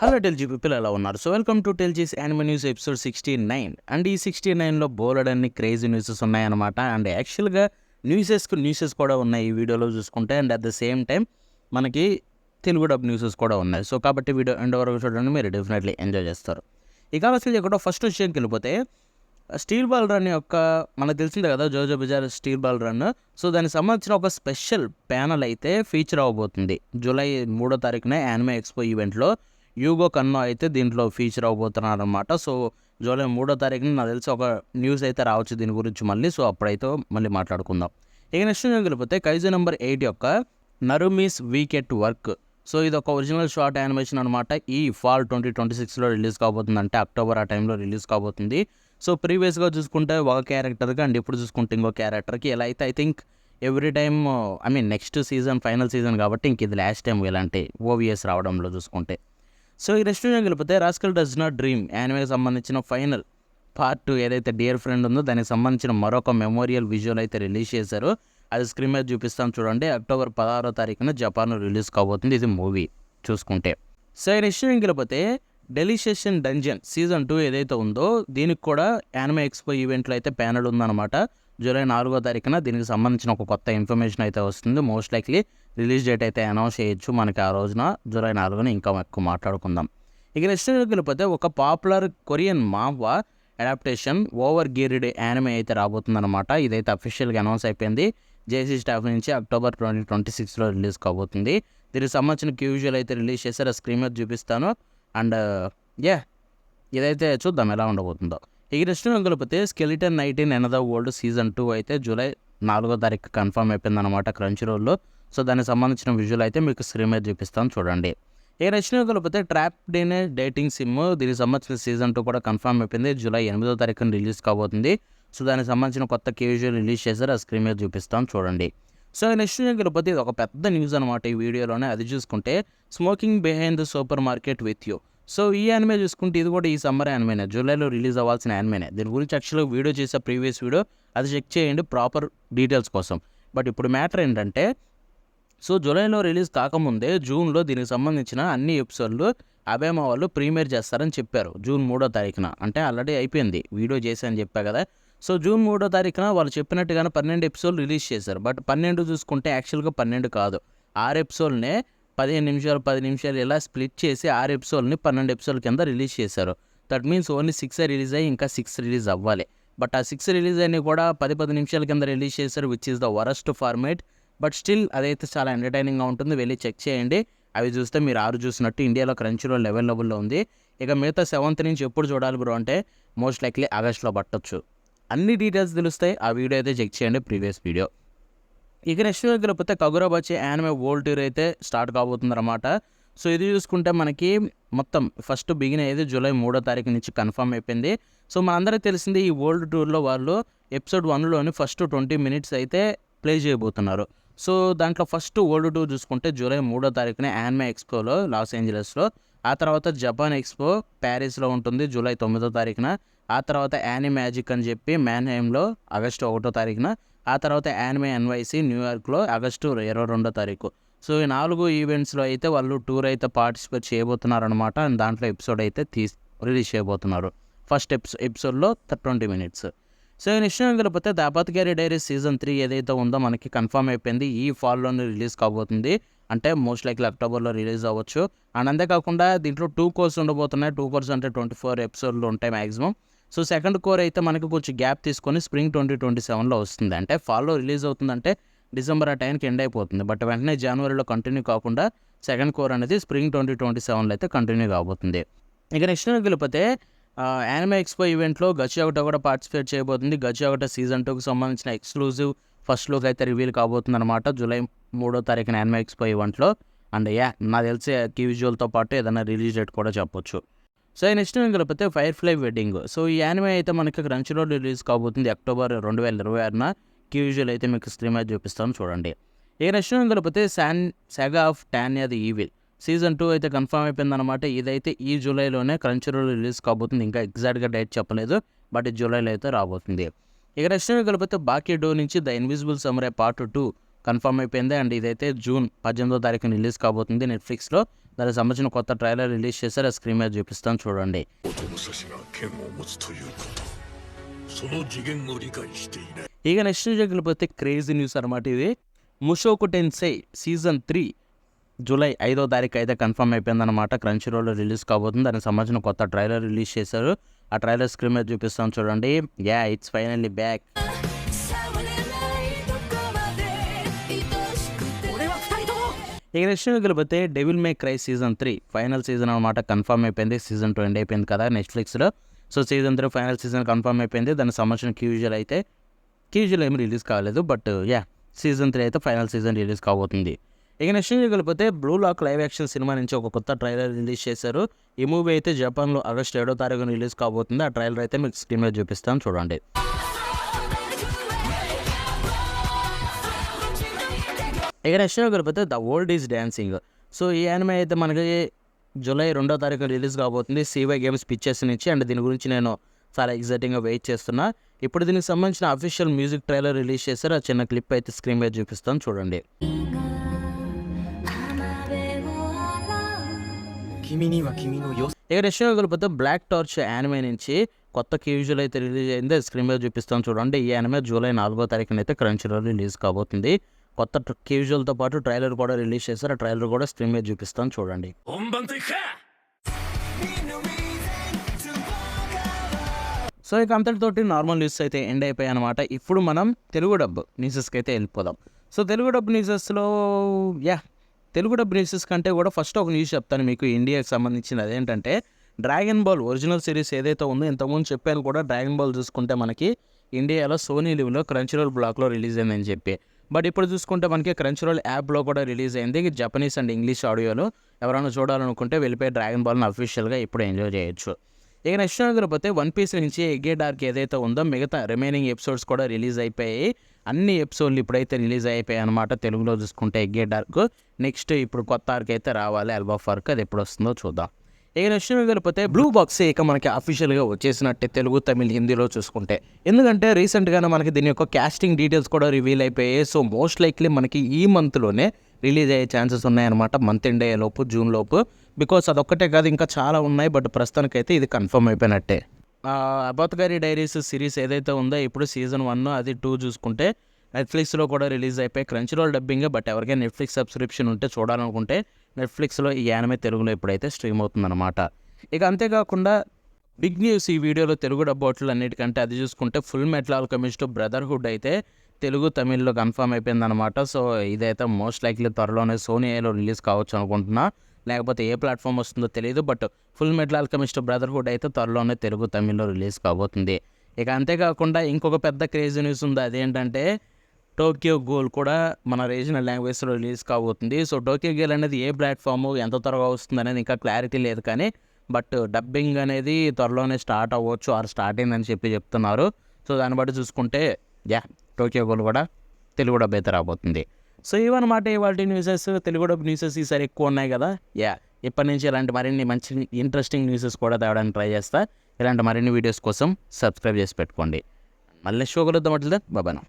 Hello టెల్జీ people ఎలా ఉన్నారు? So welcome to Telzee's anime news episode 69. And ఈ 69లో బోలెడన్ని క్రేజీ న్యూసెస్ ఉన్నాయన్నమాట. అండ్ యాక్చువల్గా న్యూసెస్ కూడా ఉన్నాయి ఈ వీడియోలో చూసుకుంటే. And at the same time మనకి తెలుగు డబ్ న్యూసెస్ కూడా ఉన్నాయి. సో కాబట్టి వీడియో ఎండ్ వరకు చూడండి, మీరు డెఫినెట్లీ ఎంజాయ్ చేస్తారు. ఇక అసలు ఇక్కడ ఫస్ట్ విషయంకి వెళ్ళిపోతే, స్టీల్ బాల్ రన్ యొక్క మనకు తెలిసిందే కదా, JoJo bizarre steel ball run. So దానికి సంబంధించిన ఒక స్పెషల్ ప్యానల్ అయితే ఫీచర్ అవ్వబోతుంది జూలై 3వ తారీఖున యానిమే ఎక్స్పో ఈవెంట్లో. యూగో కన్నో అయితే దీంట్లో ఫీచర్ అవబోతున్నారు అనమాట. సో జూలై 3వ తారీఖున నాకు తెలిసి ఒక న్యూస్ అయితే రావచ్చు దీని గురించి మళ్ళీ. సో అప్పుడైతే మళ్ళీ మాట్లాడుకుందాం. ఇక నెక్స్ట్ వెళ్ళిపోతే కైజో నెంబర్ 8 యొక్క నరుమీస్ వీక్ ఎట్ వర్క్. సో ఇది ఒక ఒరిజినల్ షార్ట్ యానిమేషన్ అనమాట. ఈ ఫాల్ 2026లో రిలీజ్ కాబోతుంది, అంటే అక్టోబర్ ఆ టైంలో రిలీజ్ కాబోతుంది. సో ప్రీవియస్గా చూసుకుంటే ఒక క్యారెక్టర్కి, అండ్ ఇప్పుడు చూసుకుంటే ఇంకో క్యారెక్టర్కి. ఎలా అయితే I think every time next season final season కాబట్టి ఇంక ఇది లాస్ట్ టైం ఇలాంటి ఓవిఎస్ రావడంలో చూసుకుంటే. సో ఈ రెస్టారెంట్ వెళ్ళిపోతే రాస్కల్ డస్ నాట్ డ్రీమ్ యానిమేకి సంబంధించిన ఫైనల్ పార్ట్ 2 ఏదైతే డియర్ ఫ్రెండ్ ఉందో దానికి సంబంధించిన మరొక మెమోరియల్ విజువల్ అయితే రిలీజ్ చేశారు. అది స్క్రీన్ మీద చూపిస్తాం చూడండి. అక్టోబర్ 16వ తారీఖున జపాన్లో రిలీజ్ కాబోతుంది ఇది మూవీ చూసుకుంటే. సో ఈ రెస్టారెంట్కి వెళ్ళిపోతే డెలిషియేషన్ డంజన్ సీజన్ 2 ఏదైతే ఉందో దీనికి కూడా యానిమే ఎక్స్పో ఈవెంట్లో అయితే ప్యానల్ ఉందన్నమాట. జూలై 4వ తారీఖున దీనికి సంబంధించిన ఒక కొత్త ఇన్ఫర్మేషన్ అయితే వస్తుంది. మోస్ట్ లైక్లీ రిలీజ్ డేట్ అయితే అనౌన్స్ చేయొచ్చు మనకి ఆ రోజున, జూలై 4న. ఇంకా ఎక్కువ మాట్లాడుకుందాం. ఇక నెక్స్ట్ వెళ్ళిపోతే ఒక popular Korean manhwa adaptation over geared anime అయితే రాబోతుందన్నమాట. ఇదైతే అఫీషియల్గా అనౌన్స్ అయిపోయింది జేసీ స్టాఫ్ నుంచి. అక్టోబర్ 2026లో రిలీజ్ కాబోతుంది. దీనికి సంబంధించిన క్యూజువల్ అయితే రిలీజ్ చేశారు, స్క్రీన్ మీద చూపిస్తాను. అండ్ ఇదైతే చూద్దాం ఎలా ఉండబోతుందో. ఇక నెక్స్ట్ వెళ్ళిపోతే skeleton night in another world season 2 అయితే జూలై 4వ తారీఖు కన్ఫర్మ్ అయిపోయింది అనమాట క్రంచ్ రోల్లో. సో దానికి సంబంధించిన విజువల్ అయితే మీకు స్క్రీన్ మీద చూపిస్తాను చూడండి. ఇక నెక్స్ట్ వెళ్ళిపోతే ట్రాప్డ్ ఇన్ డేటింగ్ సిమ్, దీనికి సంబంధించిన సీజన్ 2 కూడా కన్ఫర్మ్ అయిపోయింది. జూలై 8వ తారీఖున రిలీజ్ కాబోతుంది. సో దానికి సంబంధించిన కొత్త క్యూజువల్ రిలీజ్ చేశారు, ఆ స్క్రీన్ మీద చూపిస్తాను చూడండి. సో నెక్స్ట్ వెళ్ళిపోతే ఇది ఒక పెద్ద న్యూస్ అనమాట ఈ వీడియోలోనే. అది చూసుకుంటే smoking behind the super market with you. So ఈ యానిమే చూసుకుంటే ఇది కూడా ఈ సమ్మర్ యానిమేనే, జూలైలో రిలీజ్ అవ్వాల్సిన యానిమేనే. దీని గురించి యాక్చువల్గా వీడియో చేసే ప్రీవియస్ వీడియో, అది చెక్ చేయండి ప్రాపర్ డీటెయిల్స్ కోసం. బట్ ఇప్పుడు మ్యాటర్ ఏంటంటే, సో జూలైలో రిలీజ్ కాకముందే జూన్లో దీనికి సంబంధించిన అన్ని ఎపిసోడ్లు అబేమా వాళ్ళు ప్రీమియర్ చేస్తారని చెప్పారు జూన్ 3వ తారీఖున. అంటే ఆల్రెడీ అయిపోయింది, వీడియో చేశాను చెప్పా కదా. సో జూన్ 3వ తారీఖున వాళ్ళు చెప్పినట్టుగానే 12 ఎపిసోడ్లు రిలీజ్ చేశారు. బట్ 12 చూసుకుంటే యాక్చువల్గా 12 కాదు, 6 ఎపిసోడ్నే 15 నిమిషాలు 10 నిమిషాలు ఇలా స్ప్లిట్ చేసి 6 ఎపిసోడ్ని 12 ఎపిసోడ్ల కింద రిలీజ్ చేశారు. దట్ మీన్స్ ఓన్లీ 6 రిలీజ్ అయ్యి ఇంకా 6 రిలీజ్ అవ్వాలి. బట్ ఆ 6 రిలీజ్ అయినా కూడా 10 నిమిషాల కింద రిలీజ్ చేశారు, which is the worst format. But still అదైతే చాలా ఎంటర్టైనింగ్గా ఉంటుంది, వెళ్ళి చెక్ చేయండి. అవి చూస్తే మీరు 6 చూసినట్టు. ఇండియాలో క్రంచ్ రోల్ అవైలబుల్లో ఉంది. ఇక మిగతా 7th నుంచి ఎప్పుడు చూడాలి బ్రో అంటే మోస్ట్ లైక్లీ ఆగస్ట్లో పట్టొచ్చు. అన్ని డీటెయిల్స్ తెలుస్తాయి, ఆ వీడియో అయితే చెక్ చేయండి, ప్రీవియస్ వీడియో. ఇక నెక్స్ట్ వెళ్ళిపోతే కగురాబాచి యానిమే వరల్డ్ టూర్ అయితే స్టార్ట్ కాబోతుందన్నమాట. సో ఇది చూసుకుంటే మనకి మొత్తం ఫస్ట్ బిగిన్ అయ్యేది జూలై 3వ తారీఖు నుంచి కన్ఫర్మ్ అయిపోయింది. సో మనందరికీ తెలిసింది ఈ వరల్డ్ టూర్లో వాళ్ళు ఎపిసోడ్ 1లోని ఫస్ట్ 20 మినిట్స్ అయితే ప్లే చేయబోతున్నారు. సో దాంట్లో ఫస్ట్ వరల్డ్ టూర్ చూసుకుంటే జూలై 3వ తారీఖున యానిమే ఎక్స్పోలో లాస్ ఏంజలస్లో, ఆ తర్వాత జపాన్ ఎక్స్పో ప్యారిస్లో ఉంటుంది జూలై 9వ తారీఖున, ఆ తర్వాత యానీ మ్యాజిక్ అని చెప్పి మ్యాన్హైమ్లో ఆగస్టు 1వ తారీఖున, ఆ తర్వాత యానిమే ఎన్వైసీ న్యూయార్క్లో ఆగస్టు 22వ తారీఖు. సో ఈ 4 ఈవెంట్స్లో అయితే వాళ్ళు టూర్ అయితే పార్టిసిపేట్ చేయబోతున్నారనమాట. అండ్ దాంట్లో ఎపిసోడ్ అయితే రిలీజ్ చేయబోతున్నారు. ఫస్ట్ ఎపిసోడ్లో 20 మినిట్స్. సో ఈ విషయం వెళ్ళిపోతే ద అపథకేరి డైరీస్ సీజన్ 3 ఏదైతే ఉందో మనకి కన్ఫర్మ్ అయిపోయింది, ఈ ఫాల్లోనే రిలీజ్ కాబోతుంది. అంటే మోస్ట్ లైక్లీ అక్టోబర్లో రిలీజ్ అవ్వచ్చు. అండ్ అంతేకాకుండా దీంట్లో 2 కోర్స్ ఉండబోతున్నాయి. 2 కోర్స్ అంటే 24 ఎపిసోడ్లు ఉంటాయి మ్యాక్సిమం. సో సెకండ్ కోర్ అయితే మనకి కొంచెం గ్యాప్ తీసుకొని స్ప్రింగ్ 2027లో వస్తుంది. అంటే ఫాల్లో రిలీజ్ అవుతుందంటే డిసెంబర్ ఆ టైంకి ఎండ్ అయిపోతుంది. బట్ వెంటనే జనవరిలో కంటిన్యూ కాకుండా సెకండ్ కోర్ అనేది స్ప్రింగ్ 2027లో అయితే కంటిన్యూ కాబోతుంది. ఇక నెక్స్ట్ వెళ్ళిపోతే యానిమే ఎక్స్పో ఈవెంట్లో గచియాగట కూడా పార్టిసిపేట్ చేయబోతుంది. గచియాగట సీజన్ 2కి సంబంధించిన ఎక్స్క్లూజివ్ ఫస్ట్ లుక్ అయితే రివీల్ కాబోతుంది అనమాట జూలై 3వ తారీఖున యానిమే ఎక్స్పో ఈవెంట్లో. అండ్ నాకు తెలిసి కీ విజువల్తో పాటు ఏదైనా రిలీజ్ డేట్ కూడా చెప్పొచ్చు. సో నెక్స్ట్ వెళ్ళిపోతే ఫైర్ ఫ్లై వెడ్డింగ్. సో ఈ యానిమే అయితే మనకి క్రంచ్ రోల్ రిలీజ్ కాబోతుంది అక్టోబర్ 2026న. కీ విజువల్ అయితే మీకు స్క్రీన్ మీద చూపిస్తాను చూడండి. ఇక నెక్స్ట్ వెళ్ళిపోతే saga of Tanya the evil season 2 అయితే కన్ఫర్మ్ అయిపోయిందనమాట. ఇదైతే ఈ జూలైలోనే క్రంచ్ రోల్ రిలీజ్ కాబోతుంది. ఇంకా ఎగ్జాక్ట్గా డేట్ చెప్పలేదు, బట్ ఈ జూలైలో అయితే రాబోతుంది. ఇక నెక్స్ట్ వెళ్ళిపోతే బాకీ డో నుంచి ద ఇన్విజిబుల్ సమురై పార్ట్ 2 కన్ఫర్మ్ అయిపోయింది. అండ్ ఇదైతే జూన్ 18వ తారీఖున రిలీజ్ కాబోతుంది నెట్ఫ్లిక్స్లో. దానికి సంబంధించిన కొత్త ట్రైలర్ రిలీజ్ చేశారు. ఆ స్క్రీన్ మీద చూపిస్తాను చూడండి. ఇక నెక్స్ట్ న్యూస్ వెళ్ళిపోతే క్రేజీ న్యూస్ అనమాట ఇది. ముషోకు టెన్సై సీజన్ 3 జూలై 5వ తారీఖు అయితే కన్ఫర్మ్ అయిపోయిందన్నమాట. క్రంచీ రోల్లో రిలీజ్ కాబోతుంది. దానికి సంబంధించిన కొత్త ట్రైలర్ రిలీజ్ చేశారు. ఆ ట్రైలర్ స్క్రీన్ మీద చూపిస్తాను చూడండి. Yeah, it's finally back. ఇక నెక్స్ట్ వెళ్ళిపోతే డెవిల్ మే క్రై సీజన్ 3 ఫైనల్ సీజన్ అనమాట కన్ఫర్మ్ అయిపోయింది. సీజన్ 2 ఎండ్ అయిపోయింది కదా నెట్ఫ్లిక్స్లో. So season 3 final season confirm అయిపోయింది. దానికి సంబంధించిన క్యూజువల్ ఏమి రిలీజ్ కాలేదు. బట్ యా, సీజన్ 3 అయితే ఫైనల్ సీజన్ రిలీజ్ కాబోతుంది. ఇక నెక్స్ట్ వెళ్ళిపోతే Blue Lock live action cinema నుంచి ఒక కొత్త ట్రైలర్ రిలీజ్ చేశారు. ఈ మూవీ అయితే జపాన్లో ఆగస్టు 7వ తారీఖున రిలీజ్ కాబోతుంది. ఆ ట్రైలర్ అయితే మీకు స్క్రీన్ మీద చూపిస్తాను చూడండి. ఇక నెక్స్ట్ వెళ్ళిపోతే the world is dancing. So ఈ యానిమే అయితే మనకి జూలై 2వ తారీఖున రిలీజ్ కాబోతుంది CY గేమ్స్ పిక్చర్స్ నుంచి. అండ్ దీని గురించి నేను చాలా ఎగ్జైటింగ్గా వెయిట్ చేస్తున్నా. ఇప్పుడు దీనికి సంబంధించిన అఫీషియల్ మ్యూజిక్ ట్రైలర్ రిలీజ్ చేశారు. ఆ చిన్న క్లిప్ అయితే స్క్రీన్ మీద చూపిస్తాను చూడండి. ఇక నెక్స్ట్ వెళ్ళిపోతే బ్లాక్ టార్చ్ యానిమే నుంచి కొత్త క్యూజువల్ అయితే రిలీజ్ అయింది. స్క్రీన్ మీద చూపిస్తాను చూడండి. ఈ యానిమే జూలై 4వ తారీఖున అయితే క్రంచీలో రిలీజ్ కాబోతుంది. కొత్త క్యూజువల్తో పాటు ట్రైలర్ కూడా రిలీజ్ చేశారు. ఆ ట్రైలర్ కూడా స్క్రీన్ మీద చూపిస్తాను చూడండి. సో ఇక అంతటితోటి నార్మల్ న్యూస్ అయితే ఎండ్ అయిపోయాయి అనమాట. ఇప్పుడు మనం తెలుగు డబ్ న్యూసెస్కి అయితే వెళ్ళిపోదాం. సో తెలుగు డబ్ న్యూసెస్లో తెలుగు డబ్ న్యూసెస్ కంటే కూడా ఫస్ట్ ఒక న్యూస్ చెప్తాను మీకు ఇండియాకి సంబంధించింది. అదేంటంటే డ్రాగన్ బాల్ ఒరిజినల్ సిరీస్ ఏదైతే ఉందో, ఇంతకుముందు చెప్పాను కూడా, డ్రాగన్ బాల్ చూసుకుంటే మనకి ఇండియాలో సోనీ లివ్లో క్రంచీరోల్ బ్లాక్లో రిలీజ్ అయిందని చెప్పి. బట్ ఇప్పుడు చూసుకుంటే మనకి క్రంచీరోల్ యాప్లో కూడా రిలీజ్ అయింది. జపనీస్ అండ్ ఇంగ్లీష్ ఆడియోలో ఎవరైనా చూడాలనుకుంటే వెళ్ళిపోయి డ్రాగన్ బాల్ని అఫీషియల్గా ఇప్పుడు ఎంజాయ్ చేయొచ్చు. ఇక నెక్స్ట్ వెళ్ళిపోతే వన్ పీస్ నుంచి ఎగ్గే డార్క్ ఏదైతే ఉందో మిగతా రిమైనింగ్ ఎపిసోడ్స్ కూడా రిలీజ్ అయిపోయాయి. అన్ని ఎపిసోడ్లు ఇప్పుడైతే రిలీజ్ అయిపోయాయి అనమాట. తెలుగులో చూసుకుంటే ఎగ్గే డార్క్. నెక్స్ట్ ఇప్పుడు కొత్త ఆర్క్ అయితే రావాలి, ఆల్బా ఆఫ్ ఆర్క్. అది ఎప్పుడు వస్తుందో చూద్దాం. ఇక నెక్స్ట్ వెళ్ళిపోతే బ్లూ బాక్స్ ఇక మనకి అఫీషియల్గా వచ్చేసినట్టే తెలుగు, తమిళ్, హిందీలో చూసుకుంటే. ఎందుకంటే రీసెంట్గానే మనకి దీని యొక్క కాస్టింగ్ డీటెయిల్స్ కూడా రివీల్ అయిపోయాయి. సో మోస్ట్ లైక్లీ మనకి ఈ మంత్లోనే రిలీజ్ అయ్యే ఛాన్సెస్ ఉన్నాయన్నమాట. మంత్ ఎండ్ అయ్యేలోపు, జూన్ లోపు. బికాస్ అదొక్కటే కాదు, ఇంకా చాలా ఉన్నాయి. బట్ ప్రస్తుతానికైతే ఇది కన్ఫర్మ్ అయిపోయినట్టే. అబోత్గారి డైరీస్ సిరీస్ ఏదైతే ఉందో ఇప్పుడు సీజన్ 1 అది 2 చూసుకుంటే నెట్ఫ్లిక్స్లో కూడా రిలీజ్ అయిపోయి క్రంచీరోల్ డబ్బింగ్. బట్ ఎవరికైనా నెట్ఫ్లిక్స్ సబ్స్క్రిప్షన్ ఉంటే చూడాలనుకుంటే నెట్ఫ్లిక్స్లో ఈ యానిమే తెలుగులో ఇప్పుడైతే స్ట్రీమ్ అవుతుందన్నమాట. ఇక అంతేకాకుండా బిగ్ న్యూస్ ఈ వీడియోలో తెలుగు డబ్బోట్లు అన్నిటికంటే అది చూసుకుంటే ఫుల్ మెటల్ ఆల్కెమిస్ట్ బ్రదర్హుడ్ అయితే తెలుగు, తమిళ్లో కన్ఫర్మ్ అయిపోయిందనమాట. సో ఇదైతే మోస్ట్ లైక్లీ త్వరలోనే సోనీలో రిలీజ్ కావచ్చు అనుకుంటున్నా. లేకపోతే ఏ ప్లాట్ఫామ్ వస్తుందో తెలియదు. But full metal alchemist brotherhood అయితే త్వరలోనే తెలుగు, తమిళ్లో రిలీజ్ కాబోతుంది. ఇక అంతేకాకుండా ఇంకొక పెద్ద క్రేజీ న్యూస్ ఉంది. అదేంటంటే టోక్యో గోల్ కూడా మన రీజనల్ లాంగ్వేజ్లో రిలీజ్ కాబోతుంది. సో టోక్యో గోల్ అనేది ఏ ప్లాట్ఫాము, ఎంత త్వరగా వస్తుంది అనేది ఇంకా క్లారిటీ లేదు. కానీ బట్ డబ్బింగ్ అనేది త్వరలోనే స్టార్ట్ అవ్వచ్చు, ఆర్ స్టార్ట్ అయిందని చెప్తున్నారు. సో దాన్ని బట్టి చూసుకుంటే టోక్యో గోల్ కూడా తెలుగు డబ్ అయితే రాబోతుంది. సో ఇవన్నమాట ఇవాళ న్యూసెస్. తెలుగు డబ్ న్యూసెస్ ఈసారి ఎక్కువ ఉన్నాయి కదా. ఇప్పటి నుంచి ఇలాంటి మరిన్ని మంచి ఇంట్రెస్టింగ్ న్యూసెస్ కూడా తేవడానికి ట్రై చేస్తా. ఇలాంటి మరిన్ని వీడియోస్ కోసం సబ్స్క్రైబ్ చేసి పెట్టుకోండి. మళ్ళీ షో కలుద్దాం. బాబాయ్.